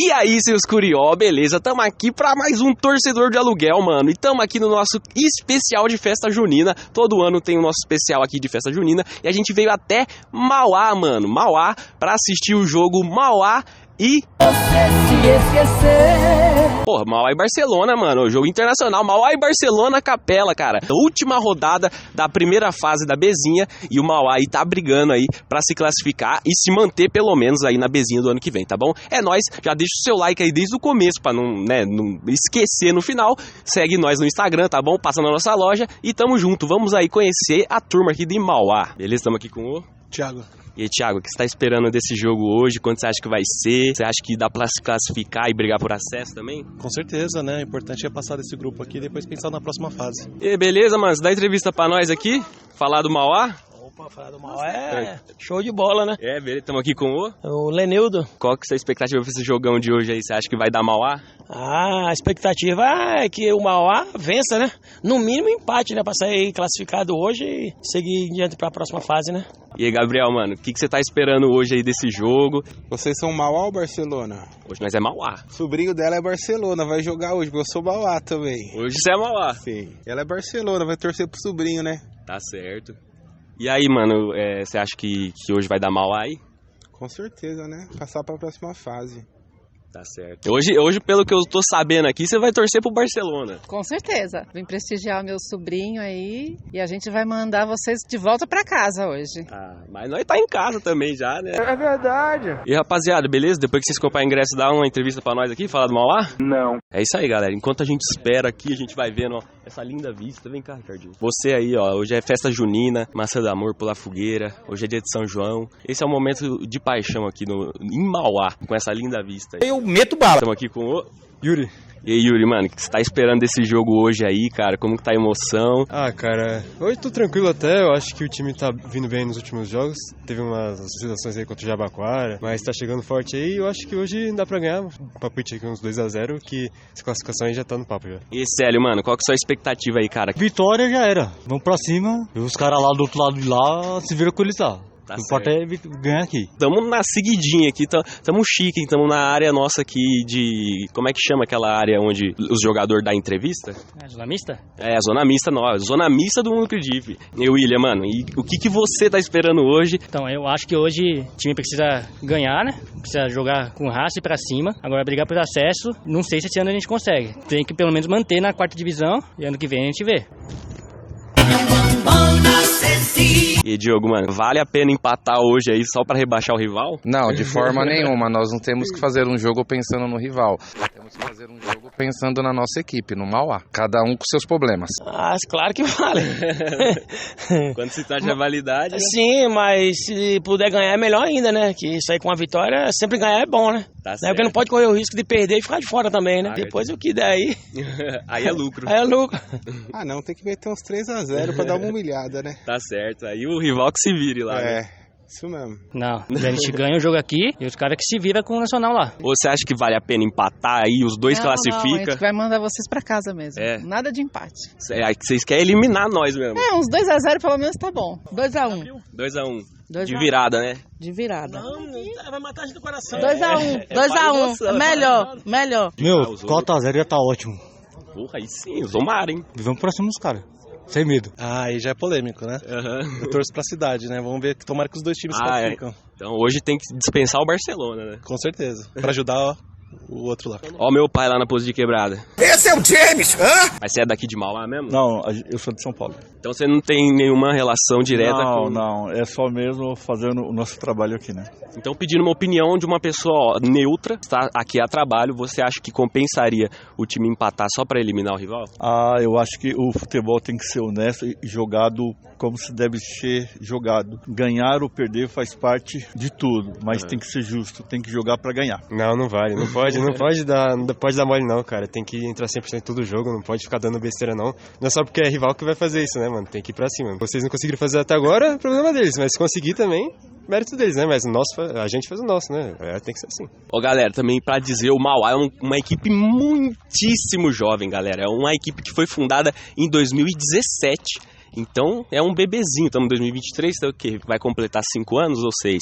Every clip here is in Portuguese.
E aí, seus curió, beleza? Tamo aqui pra mais um Torcedor de Aluguel, mano. E tamo aqui no nosso especial de festa junina. Todo ano tem o nosso especial aqui de festa junina. E a gente veio até Mauá, mano. Mauá, pra assistir o jogo Mauá e... Você se esquecer. Porra, Mauá e Barcelona, mano. O jogo internacional. Mauá e Barcelona, Capela, cara. Última rodada da primeira fase da Bezinha. E o Mauá aí tá brigando aí pra se classificar e se manter pelo menos aí na Bezinha do ano que vem, tá bom? É nóis. Já deixa o seu like aí desde o começo pra não esquecer no final. Segue nós no Instagram, tá bom? Passa na nossa loja e tamo junto. Vamos aí conhecer a turma aqui de Mauá. Beleza? Tamo aqui com o... Thiago. E aí, Thiago, o que você tá esperando desse jogo hoje? Quanto você acha que vai ser? Você acha que dá pra se classificar e brigar por acesso também? Com certeza, né? O importante é passar desse grupo aqui e depois pensar na próxima fase. E beleza, mano? Você dá entrevista pra nós aqui? Falar do Mauá? Opa, falar do Mauá é show de bola, né? É, beleza. Estamos aqui com o Lenildo. Qual que é a sua expectativa pra esse jogão de hoje aí? Você acha que vai dar Mauá? A expectativa é que o Mauá vença, né? No mínimo empate, né? Pra sair classificado hoje e seguir diante pra próxima fase, né? E aí, Gabriel, mano, o que você tá esperando hoje aí desse jogo? Vocês são Mauá ou Barcelona? Hoje nós é Mauá. O sobrinho dela é Barcelona, vai jogar hoje, porque eu sou Mauá também. Hoje você é Mauá? Sim. Ela é Barcelona, vai torcer pro sobrinho, né? Tá certo. E aí, mano, você acha que hoje vai dar Mauá aí? Com certeza, né? Passar pra próxima fase. Tá certo. Hoje, pelo que eu tô sabendo aqui, você vai torcer pro Barcelona. Com certeza. Vim prestigiar o meu sobrinho aí e a gente vai mandar vocês de volta pra casa hoje. Ah, mas nós tá em casa também já, né? É verdade. E rapaziada, beleza? Depois que vocês comprarem ingresso, dá uma entrevista pra nós aqui, falar do Mauá? Não. É isso aí, galera. Enquanto a gente espera aqui, a gente vai vendo, ó, essa linda vista. Vem cá, Ricardinho. Você aí, ó, hoje é festa junina, Maçã do Amor, pular fogueira. Hoje é dia de São João. Esse é um momento de paixão aqui em Mauá, com essa linda vista aí. Eu meto bala. Estamos aqui com o... Yuri. E aí, Yuri, mano, o que você tá esperando desse jogo hoje aí, cara? Como que tá a emoção? Ah, cara, hoje tô tranquilo até, eu acho que o time tá vindo bem nos últimos jogos. Teve umas oscilações aí contra o Jabaquara, mas tá chegando forte aí e eu acho que hoje dá pra ganhar. Um palpite aqui uns 2-0, que essa classificação aí já tá no papo já. E Célio, mano, qual que é a sua expectativa aí, cara? Vitória já era, vamos pra cima, e os caras lá do outro lado de lá se viram com eles lá. Tá o importante é ganhar aqui. Tamo na seguidinha aqui, tamo chique, tamo na área nossa aqui de... Como é que chama aquela área onde os jogadores dão entrevista? É, zona mista? É, a zona mista nova, zona mista do Mundo Acredite. E William, mano, e o que você tá esperando hoje? Então, eu acho que hoje o time precisa ganhar, né? Precisa jogar com raça e pra cima. Agora brigar por acesso, não sei se esse ano a gente consegue. Tem que pelo menos manter na quarta divisão e ano que vem a gente vê. E Diogo, mano, vale a pena empatar hoje aí só pra rebaixar o rival? Não, de forma nenhuma. Nós não temos que fazer um jogo pensando no rival. Temos que fazer um jogo pensando na nossa equipe, no Mauá. Cada um com seus problemas. Ah, claro que vale. Quando se trata de validade, né? Sim, mas se puder ganhar é melhor ainda, né? Que sair com a vitória, sempre ganhar é bom, né? Tá certo. Porque não pode correr o risco de perder e ficar de fora também, né? Ah, depois o que der aí... Aí é lucro. Aí é lucro. Ah, não, tem que meter uns 3-0 pra dar uma humilhada, né? Tá certo, aí o rival que se vire lá, né? Isso mesmo. Não, a gente ganha o jogo aqui e os caras que se viram com o Nacional lá. Ou você acha que vale a pena empatar aí, os dois Não, classificam? a gente vai mandar vocês pra casa mesmo. É. Nada de empate. Vocês querem eliminar nós mesmo. Uns 2-0 pelo menos tá bom. 2-1. 2-1. De virada, né? De virada. Não, vai matar a gente do coração. 2-1. 2-1. Melhor. Meu, 4-0 já tá ótimo. Porra, aí sim, tomara, hein? E vamos pra cima dos caras, sem medo. Ah, aí já é polêmico, né? Uhum. Eu torço pra cidade, né? Vamos ver, tomara que os dois times se classificam. Então hoje tem que dispensar o Barcelona, né? Com certeza. Pra ajudar, ó, o outro lá. Ó meu pai lá na pose de quebrada. Esse é o James, hã? Mas você é daqui de Mauá mesmo? Não, eu sou de São Paulo. Então você não tem nenhuma relação direta com... Não, é só mesmo fazendo o nosso trabalho aqui, né? Então pedindo uma opinião de uma pessoa neutra, está aqui a trabalho, você acha que compensaria o time empatar só pra eliminar o rival? Ah, eu acho que o futebol tem que ser honesto e jogado como se deve ser jogado. Ganhar ou perder faz parte de tudo, mas tem que ser justo, tem que jogar pra ganhar. Não vale, não pode dar mole não, cara. Tem que entrar 100% em todo jogo, não pode ficar dando besteira não. Não é só porque é rival que vai fazer isso, né, mano? Tem que ir pra cima. Vocês não conseguiram fazer até agora, é problema deles, mas se conseguir também, mérito deles, né? Mas a gente faz o nosso, né? Tem que ser assim. Ô, galera, também pra dizer, o Mauá é uma equipe muitíssimo jovem, galera. É uma equipe que foi fundada em 2017 Então é um bebezinho, estamos em 2023, então o quê? Vai completar 5 anos ou 6?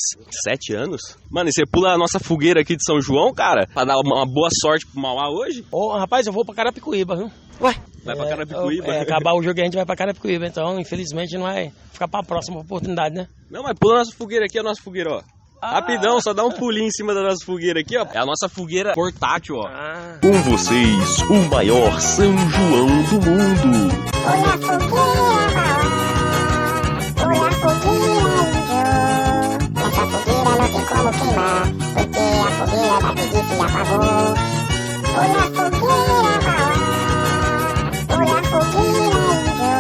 7 anos? Mano, e você pula a nossa fogueira aqui de São João, cara, pra dar uma boa sorte pro Mauá hoje? Rapaz, eu vou pra Carapicuíba, viu? Ué? Vai pra Carapicuíba? Acabar o jogo e a gente vai pra Carapicuíba, então infelizmente não vai ficar pra próxima oportunidade, né? Não, mas pula a nossa fogueira aqui, a nossa fogueira, ó. Rapidão, só dá um pulinho em cima da nossa fogueira aqui, ó. É a nossa fogueira portátil, ó. Com vocês, o maior São João do mundo. Olha a fogueira, olha a fogueira, índio. Essa fogueira não tem como queimar, porque a fogueira da preguiça já apagou. Olha a fogueira, olha a fogueira, índio.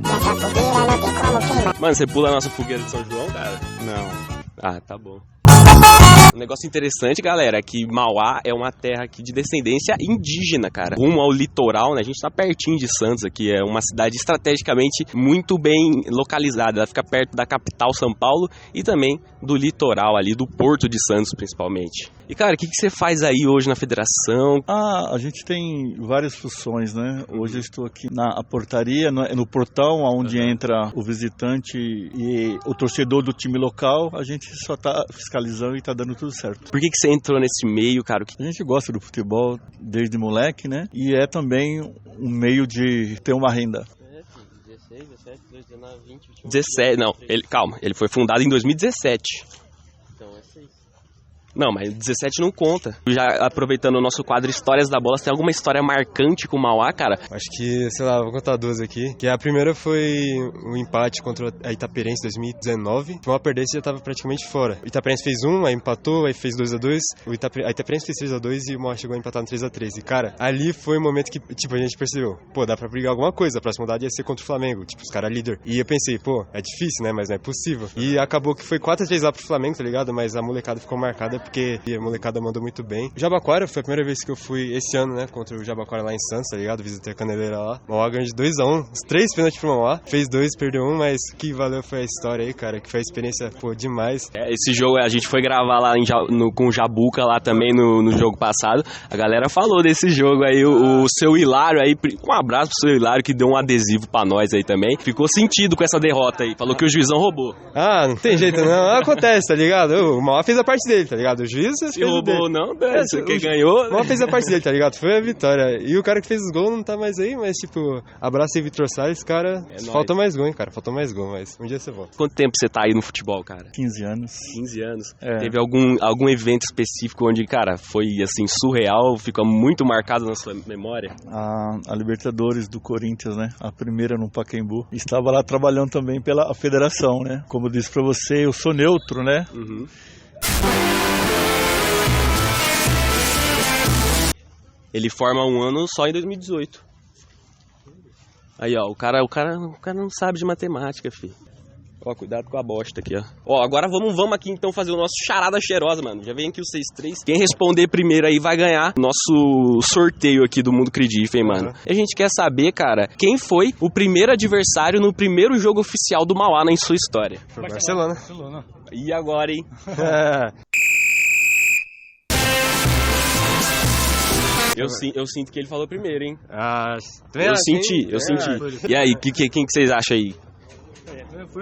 Essa fogueira não tem como queimar. Mano, você pula a nossa fogueira de São João, cara? Não. Ah, tá bom. Um negócio interessante, galera, é que Mauá é uma terra aqui de descendência indígena, cara. Rumo ao litoral, né? A gente tá pertinho de Santos aqui, é uma cidade estrategicamente muito bem localizada. Ela fica perto da capital, São Paulo, e também do litoral ali, do Porto de Santos, principalmente. E, cara, o que você faz aí hoje na federação? A gente tem várias funções, né? Hoje eu estou aqui na portaria, no portão onde entra o visitante e o torcedor do time local. A gente só tá fiscalizando e tá dando tudo certo. Por que você entrou nesse meio, cara? A gente gosta do futebol desde moleque, né? E é também um meio de ter uma renda. 16, 17, 18, 19, 20, 21... 17, não. Calma, ele foi fundado em 2017. Então é 6. Não, mas 17 não conta. Já aproveitando o nosso quadro Histórias da Bola, você tem alguma história marcante com o Mauá, cara? Acho que, sei lá, vou contar duas aqui. Que a primeira foi um empate contra a Itaperense em 2019. Se o Mauá perdesse, já tava praticamente fora. O Itaperense fez 1, aí empatou, aí fez 2-2. A Itaperense fez 3-2 e o Mauá chegou a empatar no 3-3. E, cara, ali foi o momento que, tipo, a gente percebeu, pô, dá pra brigar alguma coisa. A próxima rodada ia ser contra o Flamengo, tipo, os caras líder. E eu pensei, pô, é difícil, né? Mas não é possível. E acabou que foi 4-3 lá pro Flamengo, tá ligado? Mas a molecada ficou marcada porque a molecada mandou muito bem. O Jabaquara foi a primeira vez que eu fui esse ano, né? Contra o Jabaquara lá em Santos, tá ligado? Visitei a Caneleira lá. O Mauá ganhou de 2-1. Os 3 pênaltis pro Mauá. Fez 2, perdeu 1, mas que valeu foi a história aí, cara. Que foi a experiência, pô, demais. Esse jogo a gente foi gravar lá com o Jabuca lá também no jogo passado. A galera falou desse jogo aí. O seu Hilário aí, um abraço pro seu Hilário que deu um adesivo pra nós aí também. Ficou sentido com essa derrota aí. Falou que o juizão roubou. Ah, não tem jeito não. Acontece, tá ligado? O Mauá fez a parte dele, tá ligado? O juiz se roubou não, você quem ganhou. O Mauá fez a parte dele, tá ligado? Foi a vitória. E o cara que fez os gols não tá mais aí, mas tipo, abraço aí Vitor Salles, cara. Faltou mais gol, hein, cara. Faltou mais gol, mas um dia você volta. Quanto tempo você tá aí no futebol, cara? 15 anos. 15 anos. É. Teve algum evento específico onde, cara, foi assim, surreal, ficou muito marcado na sua memória? A Libertadores do Corinthians, né? A primeira no Pacaembu. Estava lá trabalhando também pela federação, né? Como eu disse pra você, eu sou neutro, né? Uhum. Ele forma um ano só em 2018. Aí, ó, o cara não sabe de matemática, filho. Ó, cuidado com a bosta aqui, ó. Ó, agora vamos aqui então fazer o nosso charada cheirosa, mano. Já vem aqui os 6-3. Quem responder primeiro aí vai ganhar nosso sorteio aqui do Mundo Credife, hein, mano. E a gente quer saber, cara, quem foi o primeiro adversário no primeiro jogo oficial do Mauá em sua história? Foi Barcelona. E agora, hein? Eu sinto que ele falou primeiro, hein? Eu senti. E aí, quem que vocês acham aí?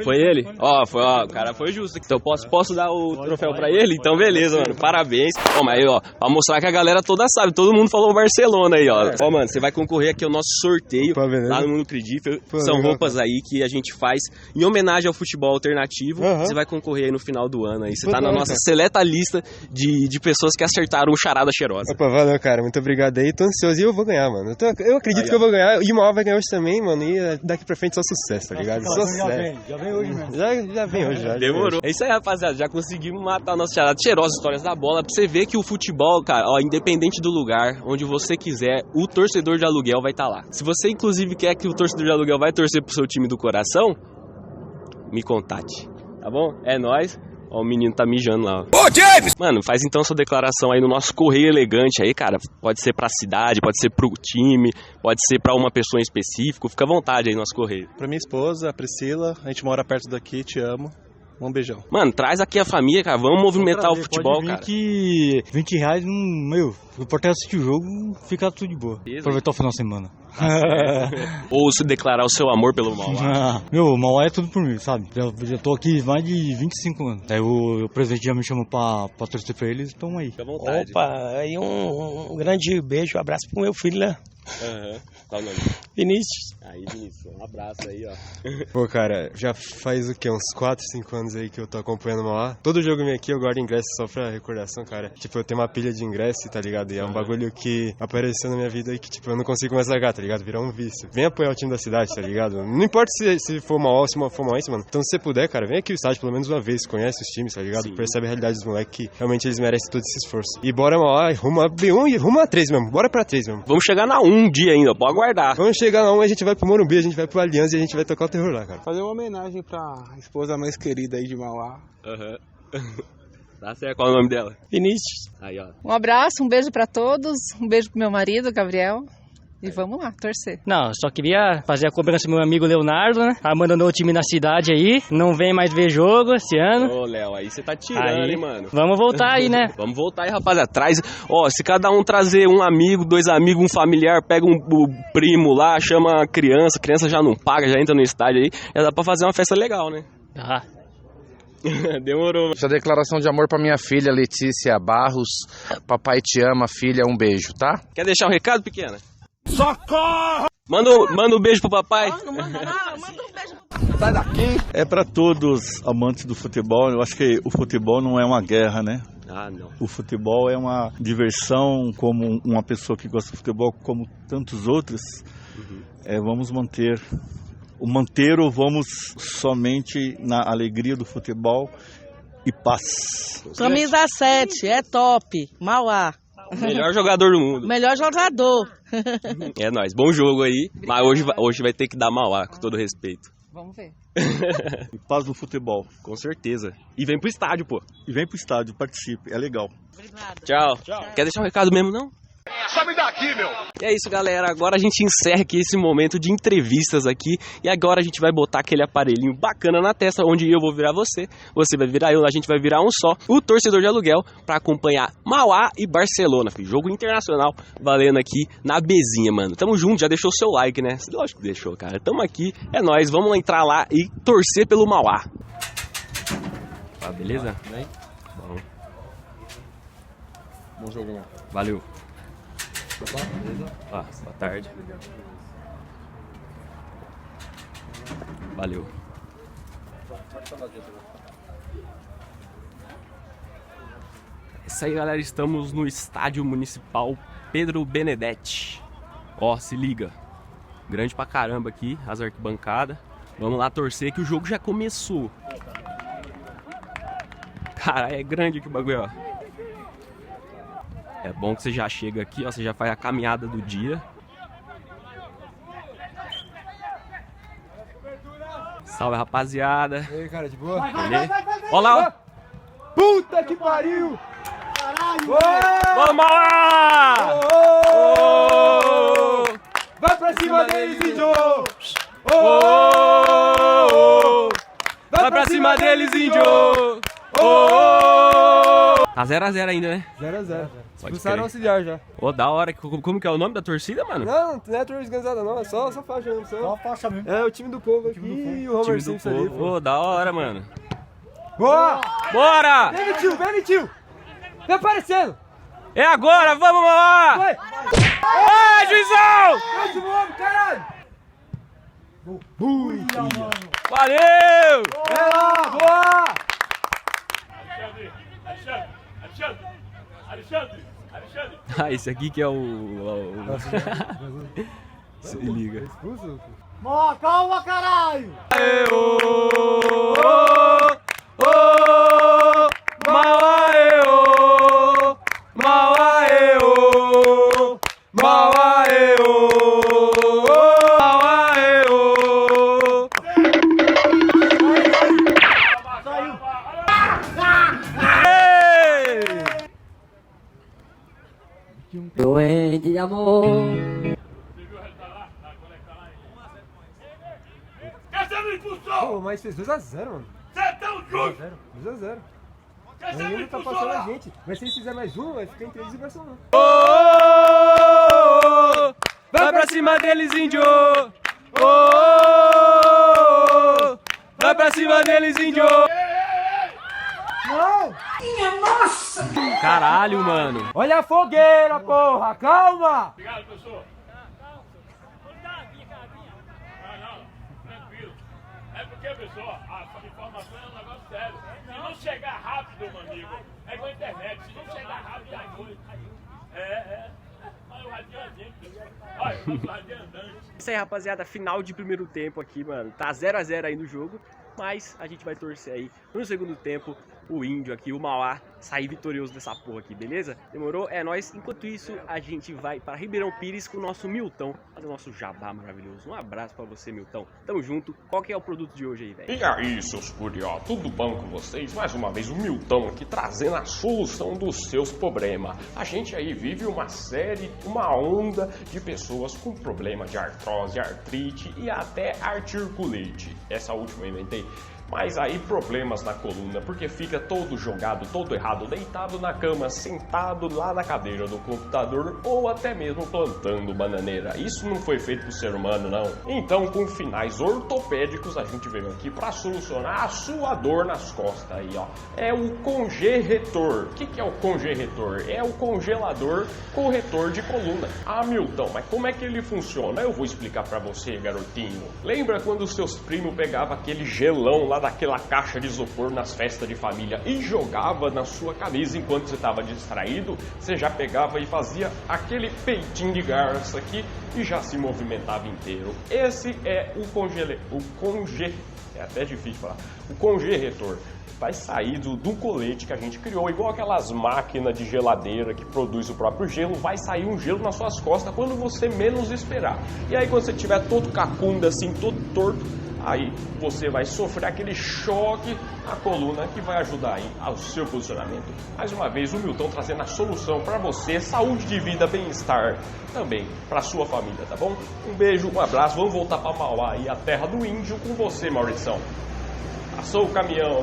Foi ele? Ó, o cara foi justo. Então posso dar o troféu pra ele? Então beleza, mano. Parabéns. Ó, mas aí, ó, pra mostrar que a galera toda sabe. Todo mundo falou Barcelona aí, ó. Ó, mano, você vai concorrer aqui ao nosso sorteio lá no Mundo Credife. São roupas aí que a gente faz em homenagem ao futebol alternativo. Você vai concorrer aí no final do ano aí. Você tá na nossa seleta lista de pessoas que acertaram o charada cheirosa. Opa, valeu, cara. Muito obrigado aí. Tô ansioso e eu vou ganhar, mano. Eu acredito que eu vou ganhar. E o Mauá vai ganhar hoje também, mano. E daqui pra frente só sucesso, tá ligado? Só sucesso. Já vem hoje mesmo. Já vem hoje, já. Demorou. É isso aí, rapaziada. Já conseguimos matar a nossa charada cheirosa, Histórias da Bola. Pra você ver que o futebol, cara, ó, independente do lugar, onde você quiser, o torcedor de aluguel vai estar lá. Se você, inclusive, quer que o torcedor de aluguel vai torcer pro seu time do coração, me contate. Tá bom? É nóis. Ó, o menino tá mijando lá, ó. Ô, James! Mano, faz então sua declaração aí no nosso correio elegante aí, cara. Pode ser pra cidade, pode ser pro time, pode ser pra uma pessoa em específico. Fica à vontade aí no nosso correio. Pra minha esposa, a Priscila, a gente mora perto daqui, te amo. Um beijão. Mano, traz aqui a família, cara. Vamos movimentar o futebol, pode vir cara. que R$20 o importante é assistir o jogo, ficar tudo de boa. Aproveitar o final de semana. Ou se declarar o seu amor pelo Mauá. Meu, Mauá é tudo por mim, sabe? Já tô aqui mais de 25 anos. Aí o presidente já me chamou pra torcer pra eles, então aí. Fica à vontade. Opa, aí um grande beijo, um abraço pro meu filho, né? Qual o nome? Vinícius. Aí, Vinícius, um abraço aí, ó. Pô, cara, já faz o quê? Uns 4, 5 anos aí que eu tô acompanhando o Mauá. Todo jogo vem aqui, eu guardo ingresso só pra recordação, cara. Tipo, eu tenho uma pilha de ingresso, tá ligado? E é um bagulho que apareceu na minha vida e que, tipo, eu não consigo mais largar, tá ligado? Virar um vício. Vem apoiar o time da cidade, tá ligado? Não importa se for Mauá ou se for Mauense, mano. Então, se você puder, cara, vem aqui no estádio pelo menos uma vez, conhece os times, tá ligado? Sim. Percebe a realidade dos moleques que realmente eles merecem todo esse esforço. E bora Mauá, rumo a B1 e rumo a 3 mesmo. Bora pra 3 mesmo. Vamos chegar na 1 dia ainda, pode aguardar. Vamos chegar na 1, a gente vai pro Morumbi, a gente vai pro Aliança e a gente vai tocar o terror lá, cara. Fazer uma homenagem pra esposa mais querida aí de Mauá. Tá certo, qual é o nome dela? Vinícius. Aí, ó. Um abraço, um beijo pra todos, um beijo pro meu marido, Gabriel. E vamos lá, torcer. Não, só queria fazer a cobrança do meu amigo Leonardo, né? Abandonou o time na cidade aí, não vem mais ver jogo esse ano. Ô, Léo, aí você tá tirando, Aí, hein, mano? vamos voltar aí, né? Vamos voltar aí, rapaziada. Traz, ó, se cada um trazer um amigo, 2 amigos, um familiar, pega o primo lá, chama a criança já não paga, já entra no estádio aí, já dá pra fazer uma festa legal, né? Ah. Demorou. Essa declaração de amor pra minha filha Letícia Barros. Papai te ama, filha, um beijo, tá? Quer deixar um recado, pequena? Socorro! Manda um beijo pro papai. Manda um beijo. Sai daqui! É pra todos amantes do futebol. Eu acho que o futebol não é uma guerra, né? Ah, não. O futebol é uma diversão, como uma pessoa que gosta de futebol, como tantos outros. Vamos manter ou vamos somente na alegria do futebol e paz. Camisa 7, é top. Mauá. Melhor jogador do mundo. Melhor jogador. É nóis. Bom jogo aí. Mas hoje vai ter que dar Mauá, com todo respeito. Vamos ver. E paz no futebol. Com certeza. E vem pro estádio, pô. E vem pro estádio, participe. É legal. Obrigada. Tchau. Quer deixar um recado mesmo, não? Sabe daqui, meu! E é isso, galera. Agora a gente encerra aqui esse momento de entrevistas aqui. E agora a gente vai botar aquele aparelhinho bacana na testa, onde eu vou virar você, você vai virar eu, a gente vai virar um só, o torcedor de aluguel, pra acompanhar Mauá e Barcelona, filho. Jogo internacional valendo aqui na Bezinha, mano. Tamo junto, já deixou o seu like, né? Lógico que deixou, cara. Tamo aqui, é nóis. Vamos entrar lá e torcer pelo Mauá. Tá, beleza? Bom. Bom jogo, mano. Valeu. Boa tarde. Valeu. É isso aí, galera. Estamos no Estádio Municipal Pedro Benedetti. Ó, se liga. Grande pra caramba aqui, as arquibancadas. Vamos lá torcer que o jogo já começou. Cara, é grande aqui o bagulho, ó. É bom que você já chega aqui, ó, você já faz a caminhada do dia. Salve, rapaziada. E aí, cara, de boa? Olha lá, ó. Puta que pariu! Caralho! Vamos lá! Vai pra cima deles, índio! Vai pra cima deles, índio! Tá 0x0 ainda, né? 0x0. Expulsaram o auxiliar já. Ô, da hora. Como que é o nome da torcida, mano? Não é torcida organizada não, é só faixa mesmo. Só faixa mesmo. É o time do povo aqui e o Homer Simpson ali. Ô, da hora, mano. Boa! Bora! Vem, tio! Vem aparecendo! É agora, vamos lá! Vai! Ai, juizão! Próximo homem, caralho! Valeu! É lá, boa! Alexandre! Ah, esse aqui que é o... Se liga. Mó, calma, caralho! Doente de amor. Pô, mas fez 2x0, mano. Você é tão 2x0. O Índio tá passando a gente. Mas se eles fizerem mais um, vai ficar em 3 e vai somar. Vai pra cima deles, índio! Vai pra cima deles, índio! Não! Minha nossa! Caralho, mano! Olha a fogueira, porra! Calma! Obrigado, professor. É porque, pessoal, a informação é um negócio sério. Se não chegar rápido, meu amigo, é igual a internet. Se não chegar rápido, já foi. Olha o radinho andante. Olha o radinho andante. Isso aí, rapaziada, final de primeiro tempo aqui, mano. Tá 0x0 aí no jogo, mas a gente vai torcer aí no segundo tempo o Índio aqui, o Mauá, sair vitorioso dessa porra aqui, beleza? Demorou? É nóis. Enquanto isso, a gente vai para Ribeirão Pires com o nosso Milton, fazer o nosso jabá maravilhoso. Um abraço pra você, Milton. Tamo junto. Qual que é o produto de hoje aí, velho? E aí, seus curiosos, tudo bom com vocês? Mais uma vez o Milton aqui trazendo a solução dos seus problemas. A gente aí vive uma onda de pessoas com problema de artrose, artrite e até articulite. Essa última eu inventei. Mas aí problemas na coluna, porque fica todo jogado, todo errado, deitado na cama, sentado lá na cadeira do computador ou até mesmo plantando bananeira. Isso não foi feito pro ser humano, não. Então, com finais ortopédicos, a gente veio aqui para solucionar a sua dor nas costas aí, ó. É o Congerretor. O que é o Congerretor? É o congelador corretor de coluna. Ah, Milton, mas como é que ele funciona? Eu vou explicar para você, garotinho. Lembra quando os seus primos pegavam aquele gelão lá daquela caixa de isopor nas festas de família e jogava na sua camisa enquanto você estava distraído? Você já pegava e fazia aquele peitinho de garça aqui e já se movimentava inteiro. Esse é é até difícil falar. O Congerretor vai sair do colete que a gente criou, igual aquelas máquinas de geladeira que produz o próprio gelo. Vai sair um gelo nas suas costas quando você menos esperar. E aí quando você estiver todo cacunda assim, todo torto, aí você vai sofrer aquele choque na coluna que vai ajudar aí ao seu posicionamento. Mais uma vez o Milton trazendo a solução para você, saúde de vida, bem-estar também para sua família, tá bom? Um beijo, um abraço, vamos voltar para Mauá aí, a terra do índio, com você, Maurição. Passou o caminhão,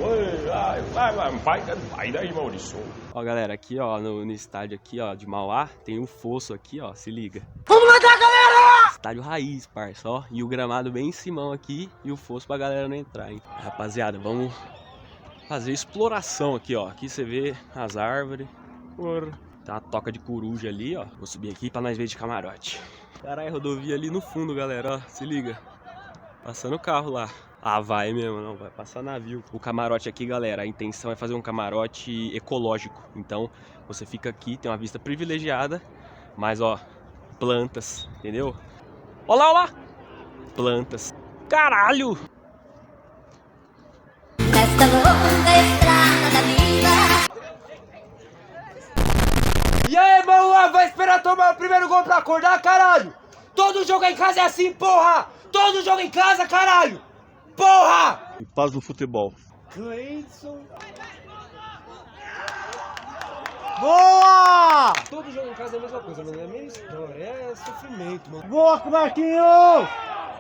vai daí, Maurício. Ó, galera, aqui ó, no estádio aqui ó, de Mauá, tem um fosso aqui ó, se liga. Vamos lá, galera! Estádio raiz, parça, ó, e o gramado bem em cima aqui e o fosso pra galera não entrar, hein. Rapaziada, vamos fazer exploração aqui, ó, aqui você vê as árvores, tá a toca de coruja ali, ó, vou subir aqui pra nós ver de camarote. Caralho, rodovia ali no fundo, galera, ó, se liga, passando o carro lá. Ah, vai mesmo, não, vai passar navio. O camarote aqui, galera, a intenção é fazer um camarote ecológico. Então, você fica aqui, tem uma vista privilegiada, mas, ó, plantas, entendeu? Olá, olá! Plantas. Caralho! Nesta longa estrada da vida. E aí, mano, vai esperar tomar o primeiro gol pra acordar, caralho? Todo jogo em casa é assim, porra! Todo jogo em casa, caralho! Porra! E paz no futebol. Cleidson. Boa! Todo jogo em casa é a mesma coisa, mas não é a mesma história, é sofrimento, mano. Boa, Marquinhos!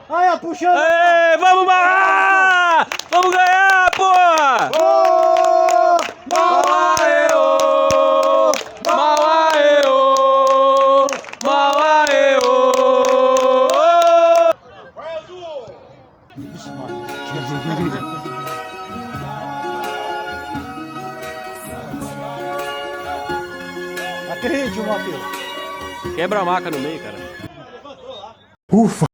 Aí, puxando! Aê, vamos Mauá! Vamos ganhar, porra! Mauá, eu! Mauá, eu! Mauá, eu! Acredite, Matheus. Quebra a maca no meio, cara. Ufa!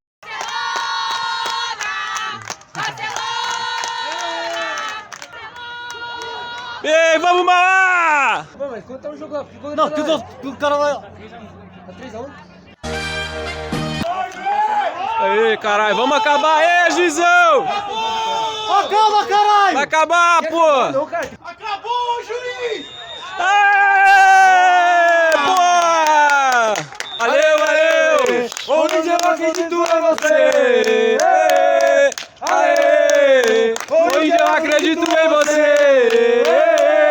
Ei, vamos Mauá! Mano, mas quanto é um jogo? Não, que o cara vai... Tá 3x1. Aê, caralho, vamos acabar aí, juizão! Acaba, caralho! Vai acabar, pô! Acabou, juiz! Aê, pô! Valeu, valeu! Onde eu acredito em você! Aê! Hoje eu acredito em você!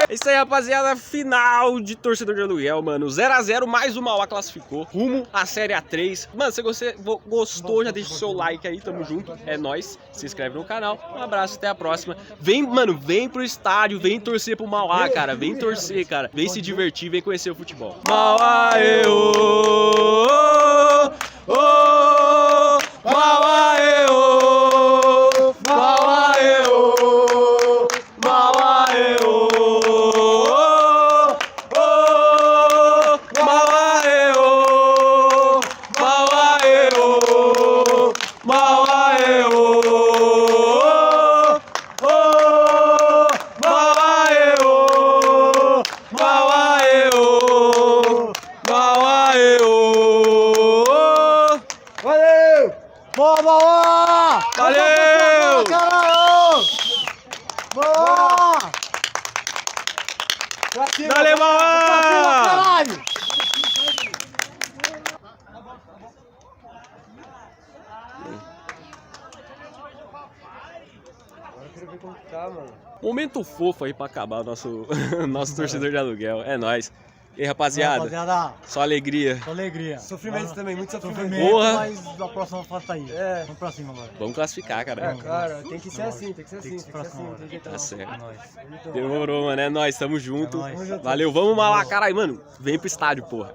É isso aí, aí, rapaziada, final de torcedor de aluguel, mano. 0x0, mais o Mauá classificou. Rumo à Série A3. Mano, se você gostou, já deixa o seu like aí, tamo junto. É nóis. Se inscreve no canal. Um abraço, até a próxima. Vem, mano, vem pro estádio, vem torcer pro Mauá, cara. Vem torcer, cara. Vem se divertir, vem conhecer o futebol. Mauá, Mauá, Boa, Mauá! Valeu! Caralho! Boa! Dale, Mauá! Caralho! Agora eu quero ver como tá, mano. Momento fofo aí pra acabar o nosso torcedor de aluguel. É nóis. E aí, rapaziada? Só alegria. Só alegria. Sofrimento também, muito sofrimento. Porra. Mas a próxima fase tá aí. É. Vamos pra cima agora. Vamos classificar, cara. Cara, tem que ser assim, tem que ser assim. Tem que ser pra cima agora. Tá certo. É nóis. Demorou, mano. É nóis, tamo junto. É nóis. Valeu, vamos lá, caralho, mano. Vem pro estádio, porra.